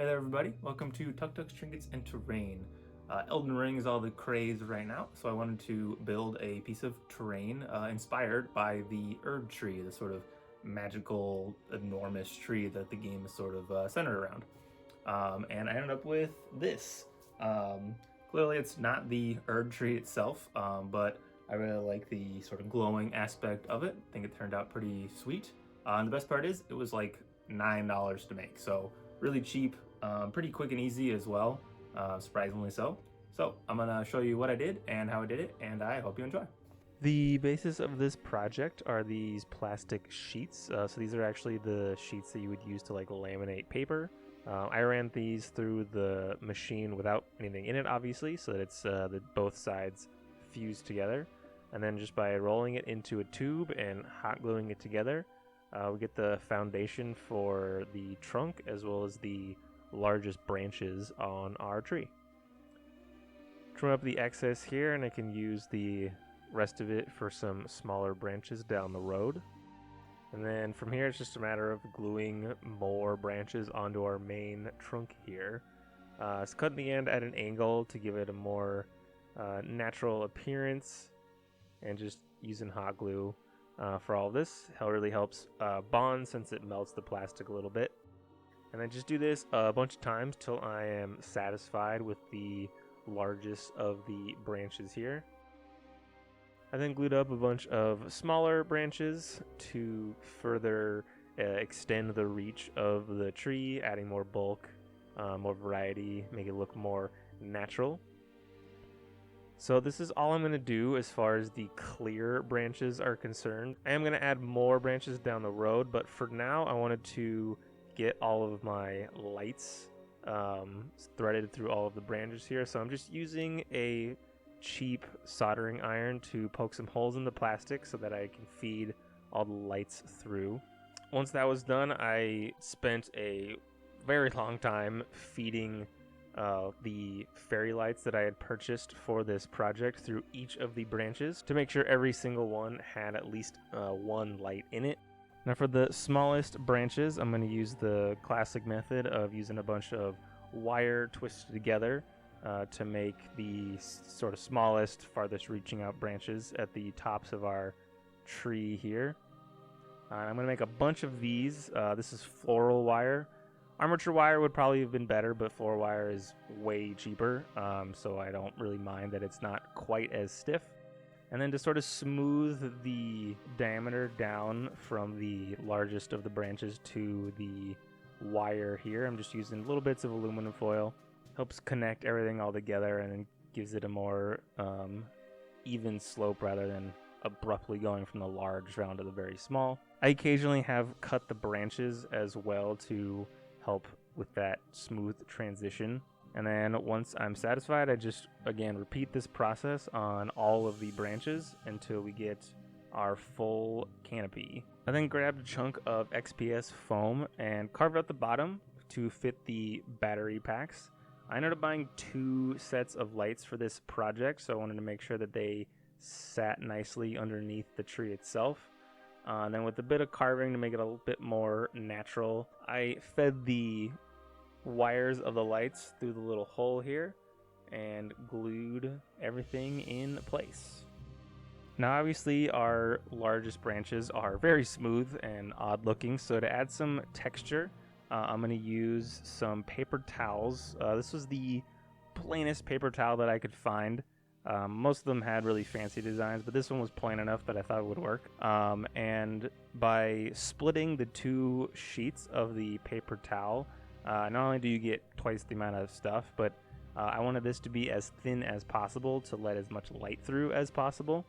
Hey there everybody, welcome to Tucktuk's Trinkets and Terrain. Elden Ring is all the craze right now, so I wanted to build a piece of terrain inspired by the Erd Tree, the sort of magical, enormous tree that the game is sort of centered around. And I ended up with this. Clearly it's not the Erd Tree itself, but I really like the sort of glowing aspect of it. I think it turned out pretty sweet. And the best part is it was like $9 to make, so really cheap, pretty quick and easy as well, surprisingly so. So I'm gonna show you what I did and how I did it, and I hope you enjoy. The basis of this project are these plastic sheets. So these are actually the sheets that you would use to like laminate paper. I ran these through the machine without anything in it, obviously, so that it's that both sides fused together. And then just by rolling it into a tube and hot gluing it together, we get the foundation for the trunk as well as the largest branches on our tree. Trim up the excess here, and I can use the rest of it for some smaller branches down the road. And then from here, it's just a matter of gluing more branches onto our main trunk here. It's cut in the end at an angle to give it a more natural appearance, and just using hot glue for all of this really helps bond since it melts the plastic a little bit. And then just do this a bunch of times till I am satisfied with the largest of the branches here. I then glued up a bunch of smaller branches to further extend the reach of the tree, adding more bulk, more variety, make it look more natural. So this is all I'm going to do as far as the clear branches are concerned. I am going to add more branches down the road, but for now I wanted to get all of my lights threaded through all of the branches here. So I'm just using a cheap soldering iron to poke some holes in the plastic so that I can feed all the lights through. Once that was done, I spent a very long time feeding the fairy lights that I had purchased for this project through each of the branches to make sure every single one had at least one light in it. Now for the smallest branches, I'm going to use the classic method of using a bunch of wire twisted together to make the sort of smallest, farthest reaching out branches at the tops of our tree here. I'm going to make a bunch of these. This is floral wire. Armature wire would probably have been better, but floral wire is way cheaper, so I don't really mind that it's not quite as stiff. And then to sort of smooth the diameter down from the largest of the branches to the wire here, I'm just using little bits of aluminum foil. Helps connect everything all together and gives it a more even slope rather than abruptly going from the large down to the very small. I occasionally have cut the branches as well to help with that smooth transition. And then once I'm satisfied, I just again repeat this process on all of the branches until we get our full canopy. I then grabbed a chunk of XPS foam and carved out the bottom to fit the battery packs. I ended up buying 2 sets of lights for this project, so I wanted to make sure that they sat nicely underneath the tree itself. And then with a bit of carving to make it a little bit more natural, I fed the wires of the lights through the little hole here and glued everything in place. Now obviously our largest branches are very smooth and odd looking, so to add some texture, I'm going to use some paper towels. This was the plainest paper towel that I could find. Most of them had really fancy designs, but this one was plain enough that I thought it would work. And by splitting the 2 sheets of the paper towel, not only do you get twice the amount of stuff, but I wanted this to be as thin as possible to let as much light through as possible.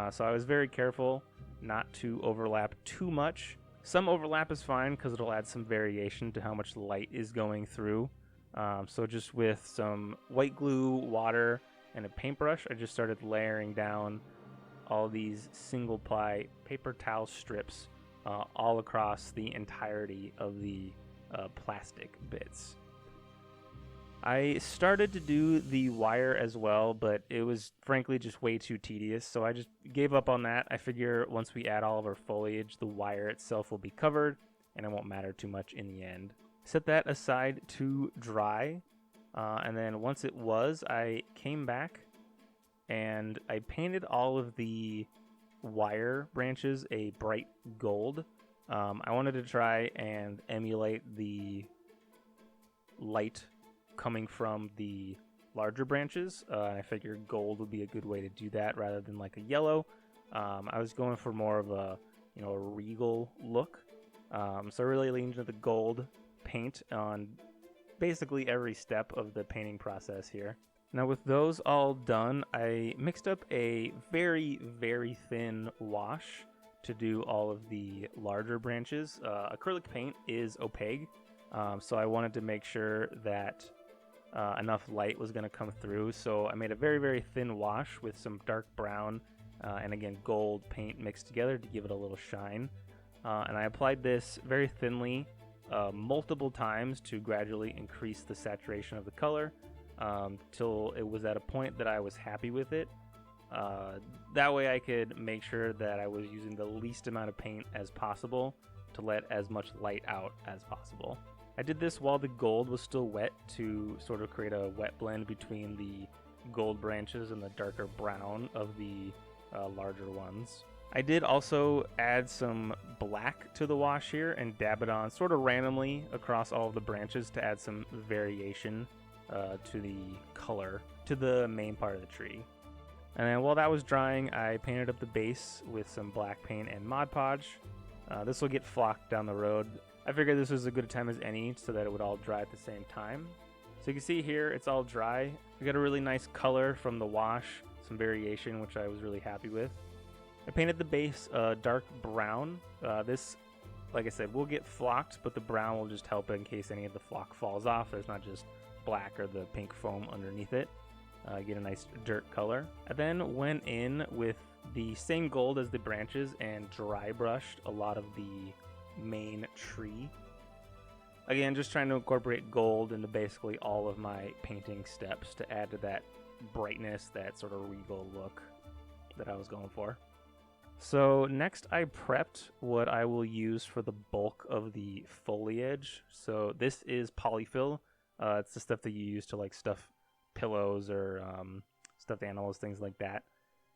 So I was very careful not to overlap too much. Some overlap is fine because it'll add some variation to how much light is going through. So just with some white glue, water, and a paintbrush, I just started layering down all these single ply paper towel strips all across the entirety of the plastic bits. I started to do the wire as well, but it was frankly just way too tedious, so I just gave up on that. I figure once we add all of our foliage, the wire itself will be covered, and it won't matter too much in the end. Set that aside to dry, and then once it was, I came back and I painted all of the wire branches a bright gold. I wanted to try and emulate the light coming from the larger branches. I figured gold would be a good way to do that rather than like a yellow. I was going for more of a a regal look. So I really leaned into the gold paint on basically every step of the painting process here. Now with those all done, I mixed up a very, very thin wash to do all of the larger branches. Acrylic paint is opaque, so I wanted to make sure that enough light was going to come through. So I made a very, very thin wash with some dark brown and again gold paint mixed together to give it a little shine. And I applied this very thinly multiple times to gradually increase the saturation of the color till it was at a point that I was happy with it. That way I could make sure that I was using the least amount of paint as possible to let as much light out as possible. I did this while the gold was still wet to sort of create a wet blend between the gold branches and the darker brown of the larger ones. I did also add some black to the wash here and dab it on sort of randomly across all of the branches to add some variation to the color to the main part of the tree. And then while that was drying, I painted up the base with some black paint and Mod Podge. This will get flocked down the road. I figured this was as good a time as any so that it would all dry at the same time. So you can see here it's all dry. We got a really nice color from the wash, some variation, which I was really happy with. I painted the base dark brown. This, like I said, will get flocked, but the brown will just help in case any of the flock falls off. There's not just black or the pink foam underneath it. Get a nice dirt color. I then went in with the same gold as the branches and dry brushed a lot of the main tree. Again, just trying to incorporate gold into basically all of my painting steps to add to that brightness, that sort of regal look that I was going for. So next I prepped what I will use for the bulk of the foliage. So this is polyfill. It's the stuff that you use to like stuff pillows or stuffed animals, things like that.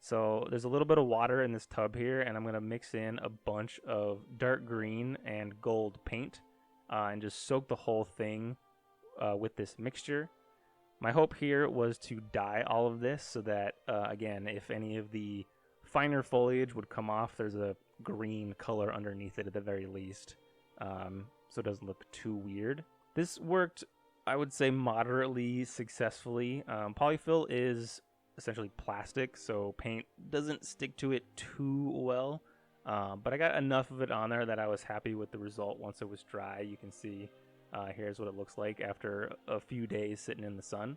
So there's a little bit of water in this tub here, and I'm going to mix in a bunch of dark green and gold paint and just soak the whole thing with this mixture. My hope here was to dye all of this so that, again, if any of the finer foliage would come off, there's a green color underneath it at the very least, so it doesn't look too weird. This worked, I would say, moderately successfully. Polyfill is essentially plastic, so paint doesn't stick to it too well, but I got enough of it on there that I was happy with the result once it was dry. You can see here's what it looks like after a few days sitting in the sun.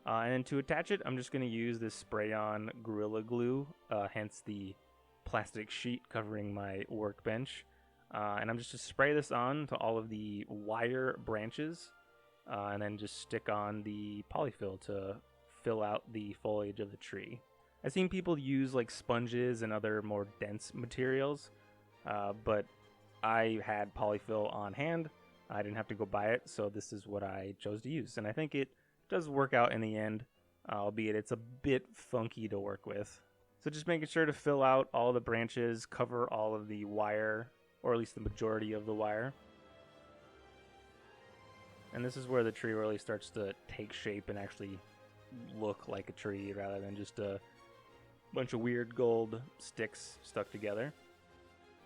And then to attach it, I'm just going to use this spray-on Gorilla Glue, hence the plastic sheet covering my workbench. And I'm just to spray this on to all of the wire branches, and then just stick on the polyfill to fill out the foliage of the tree. I've seen people use like sponges and other more dense materials, but I had polyfill on hand. I didn't have to go buy it, so this is what I chose to use. And I think it does work out in the end, albeit it's a bit funky to work with. So just making sure to fill out all the branches, cover all of the wire, or at least the majority of the wire. And this is where the tree really starts to take shape and actually look like a tree rather than just a bunch of weird gold sticks stuck together.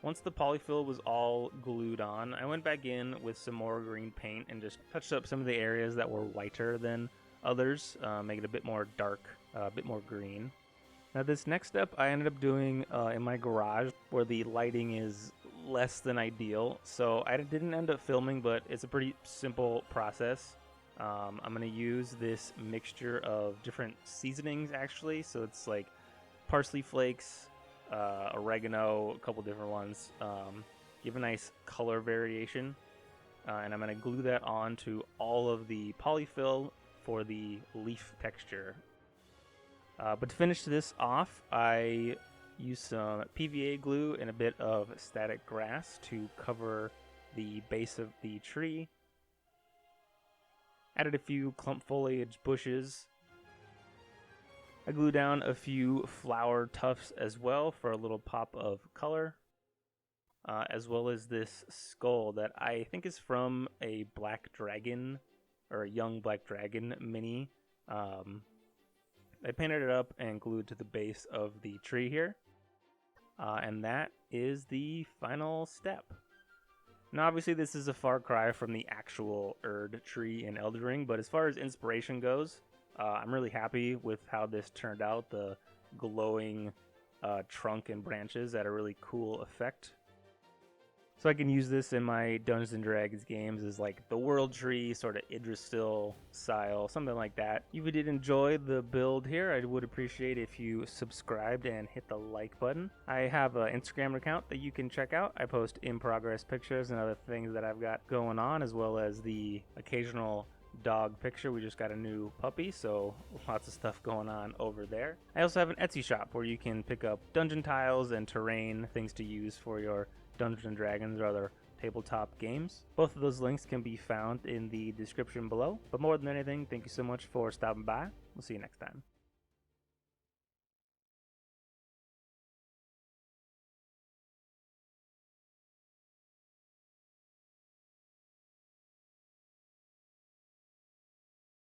Once the polyfill was all glued on, I went back in with some more green paint and just touched up some of the areas that were whiter than others, make it a bit more dark, a bit more green. Now this next step I ended up doing in my garage where the lighting is less than ideal, so I didn't end up filming, but it's a pretty simple process. I'm going to use this mixture of different seasonings actually, so it's like parsley flakes, oregano, a couple different ones, give a nice color variation, and I'm going to glue that on to all of the polyfill for the leaf texture. But to finish this off, I used some PVA glue and a bit of static grass to cover the base of the tree, Added a few clump foliage bushes. I glued down a few flower tufts as well for a little pop of color. As well as this skull that I think is from a black dragon, or a young black dragon mini. I painted it up and glued to the base of the tree here. And that is the final step. Now obviously this is a far cry from the actual Erd Tree in Elden Ring, but as far as inspiration goes, I'm really happy with how this turned out. The glowing trunk and branches add a really cool effect. So I can use this in my Dungeons & Dragons games as like the world tree, sort of Idrisil style, something like that. If you did enjoy the build here, I would appreciate if you subscribed and hit the like button. I have an Instagram account that you can check out. I post in-progress pictures and other things that I've got going on, as well as the occasional dog picture. We just got a new puppy, so lots of stuff going on over there. I also have an Etsy shop where you can pick up dungeon tiles and terrain, things to use for your Dungeons & Dragons or other tabletop games. Both of those links can be found in the description below. But more than anything, thank you so much for stopping by. We'll see you next time.